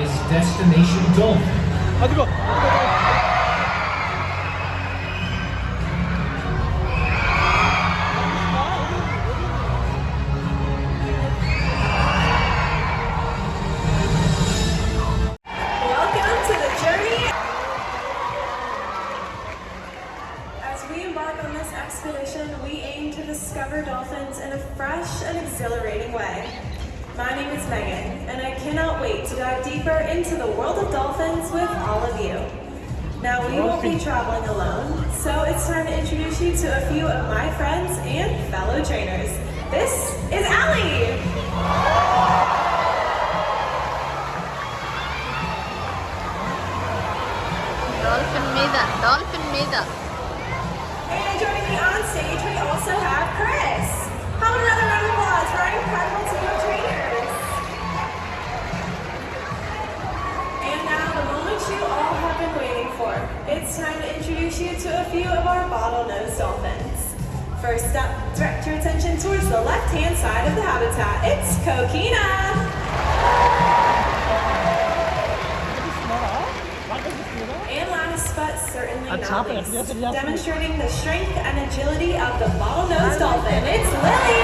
is Destination Dolphin. Welcome to the journey. As we embark on this expedition, we aim to discover dolphins in a fresh and exhilarating way. My name is Megan, and I cannot wait to dive deeper into the world of dolphins with all of you. Now, we won't be traveling alone, so it's time to introduce you to a few of my friends and fellow trainers. This is Allie! Dolphin మీద. And joining me on stage, we also have Chris. How about another round of applause for our incredible team of trainers? And now, the moment you all have been waiting for. It's time to introduce you to a few of our bottlenose dolphins. First up, direct your attention towards the left-hand side of the habitat. It's Coquina. And last but certainly not least, demonstrating the strength and agility of the bottlenose dolphin, it's Lily!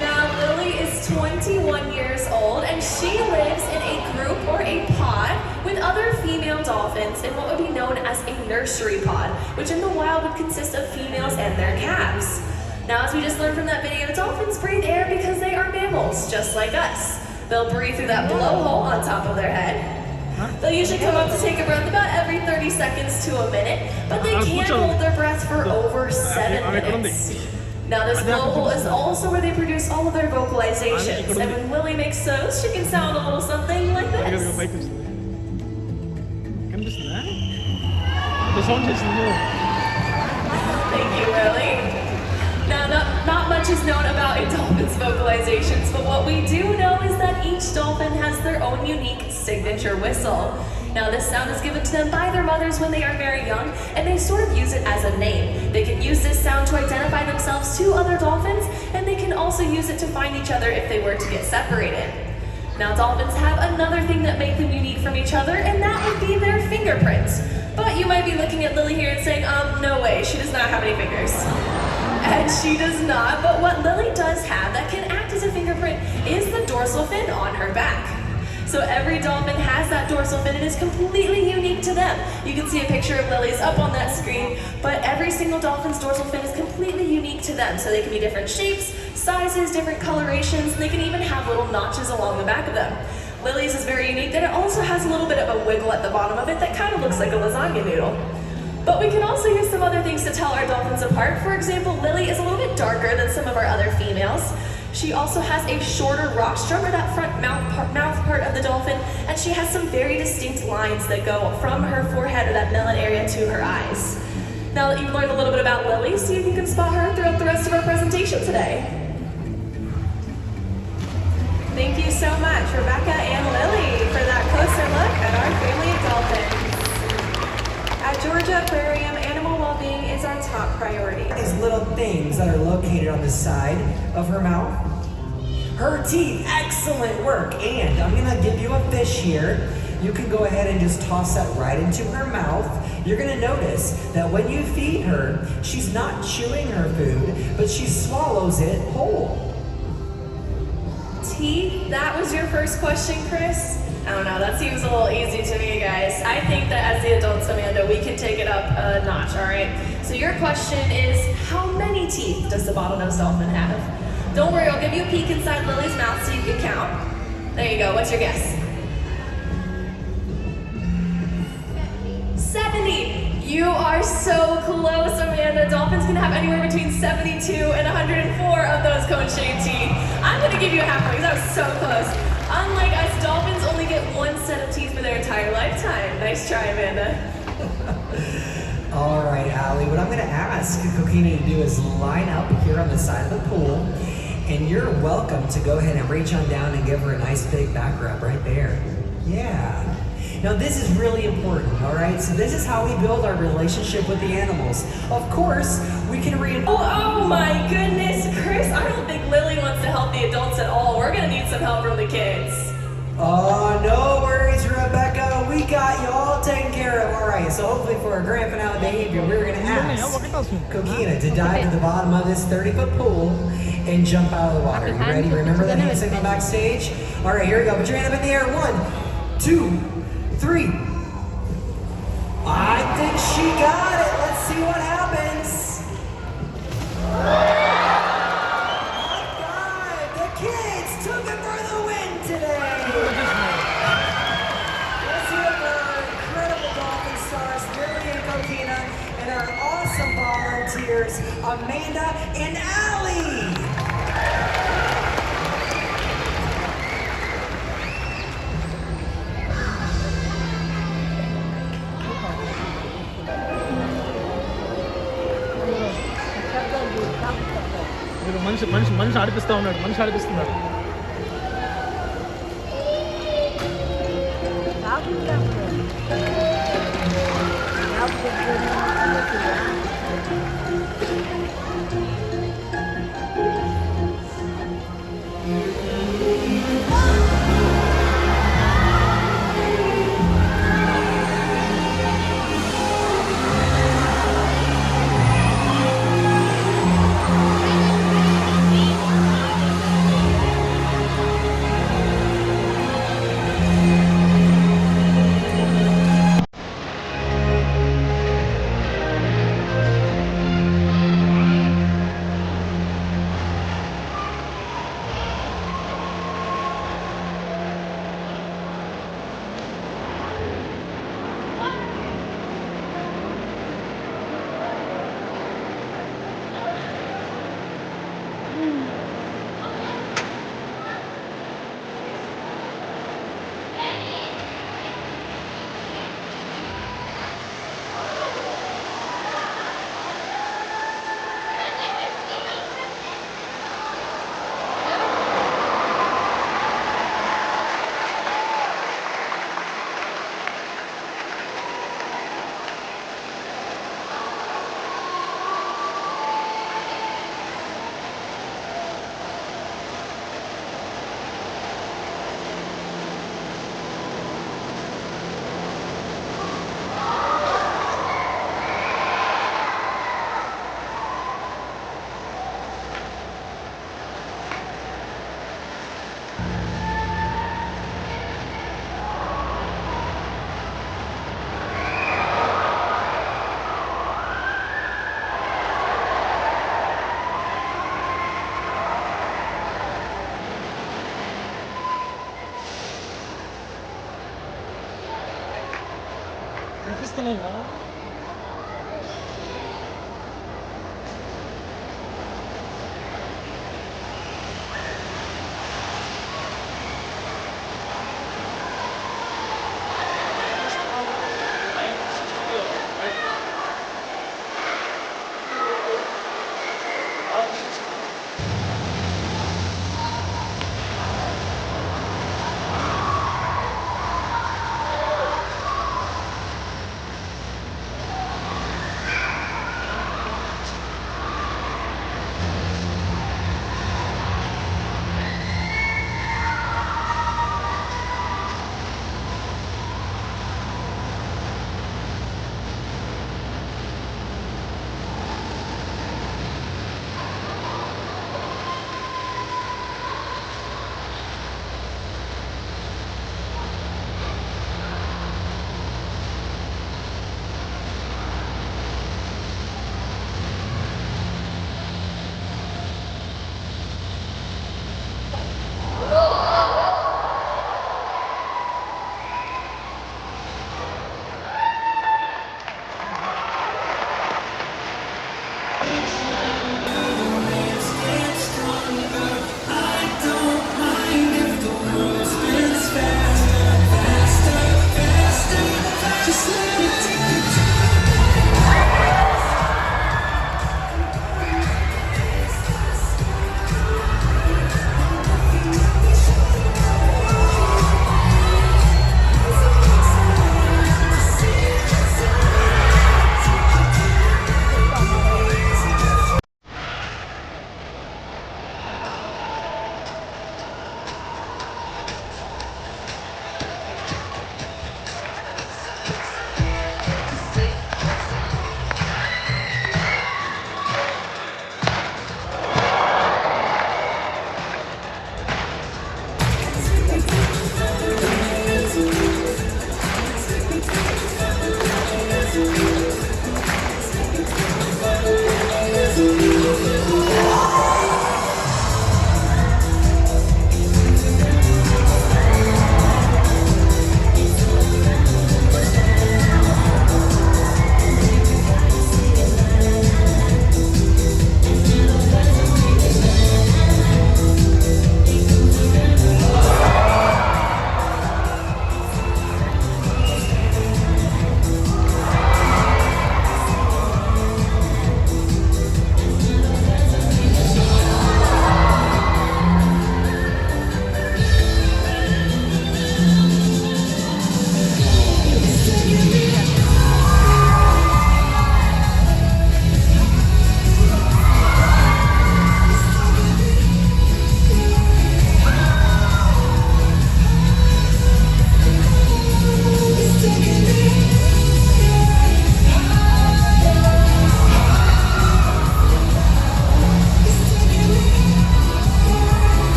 Now Lily is 21 years old and she lives in a group or a pod with other female dolphins in what would be known as a nursery pod, which in the wild would consist of females and their calves. Now, as we just learned from that video, dolphins breathe air because they are mammals, just like us. They'll breathe through that blowhole on top of their head. They'll usually come up to take a breath about every 30 seconds to a minute, but they can hold their breath for over 7 minutes. Now, this blowhole is also where they produce all of their vocalizations, and when Lily makes those, she can sound a little something like this. Thank you, Lily. Now, not much is known about a dolphin's vocalizations, but what we do know is that each dolphin has their own unique signature whistle. Now, this sound is given to them by their mothers when they are very young, and they sort of use it as a name. They can use this sound to identify themselves to other dolphins, and they can also use it to find each other if they were to get separated. Now, dolphins have another thing that makes them unique from each other, and that would be their fingerprints. But you might be looking at Lily here and saying, no way, she does not have any fingers. And she does not, but what Lily does have that can act as a fingerprint is the dorsal fin on her back. So every dolphin has that dorsal fin and is completely unique to them. You can see a picture of Lily's up on that screen, but every single dolphin's dorsal fin is completely unique to them. So they can be different shapes, sizes, different colorations, and they can even have little notches along the back of them. Lily's is very unique, and it also has a little bit of a wiggle at the bottom of it that kind of looks like a lasagna noodle. But we can also use some other things to tell our dolphins apart. For example, Lily is a little bit darker than some of our other females. She also has a shorter rostrum, or that front mouth part of the dolphin, and she has some very distinct lines that go from her forehead or that melon area to her eyes. Now that you've learned a little bit about Lily, see if you can spot her throughout the rest of our presentation today. Thank you so much, Rebecca and Lily, for that closer look at our family of dolphins. At Georgia Aquarium, animal well-being is our top priority. These little things that are located on the side of her mouth. Her teeth, excellent work. And I'm gonna give you a fish here. You can go ahead and just toss that right into her mouth. You're gonna notice that when you feed her, she's not chewing her food, but she swallows it whole. Teeth, that was your first question, Chris? I don't know, that seems a little easy to me, guys. I think that as the adults, Amanda, we can take it up a notch, all right? So your question is, how many teeth does the bottlenose dolphin have? Don't worry, I'll give you a peek inside Lily's mouth so you can count. There you go, what's your guess? 70. You are so close, Amanda. Dolphins can have anywhere between 72 and 104 of those cone-shaped teeth. I'm gonna give you a half point because that was so close. Unlike us, dolphins only get one set of teeth for their entire lifetime. Nice try, Amanda. All right, Allie, what I'm going to ask Coquina to do is line up here on the side of the pool, and you're welcome to go ahead and reach on down and give her a nice big back rub right there. Yeah. Now this is really important, all right? So this is how we build our relationship with the animals. Of course, we can Oh my goodness, Chris, I don't think Lily wants to help the adults at all. We're gonna need some help from the kids. Oh, no worries, Rebecca. We got you all taken care of. All right, so hopefully for our grand finale behavior, we're going to ask Coquina to dive to the bottom of this 30-foot pool and jump out of the water. You ready? Remember the hand signal backstage? All right, here we go. Put your hand up in the air. 1, 2, 3. I think she got it. Let's see what happens. High five. The kids took it for the win today. Let's hear it for our incredible Dolphin stars, Lily and Coquina, and our awesome volunteers, Amanda and Allie. మనిషి ఆడిపిస్తా ఉన్నాడు, మనిషి ఆడిపిస్తున్నాడు. అనిపిస్తున్నాయి.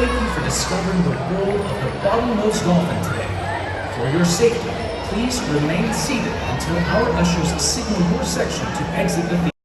thank you for discovering the world of the bottlenose dolphin today. For your safety, please remain seated until our ushers signal your section to exit the theater.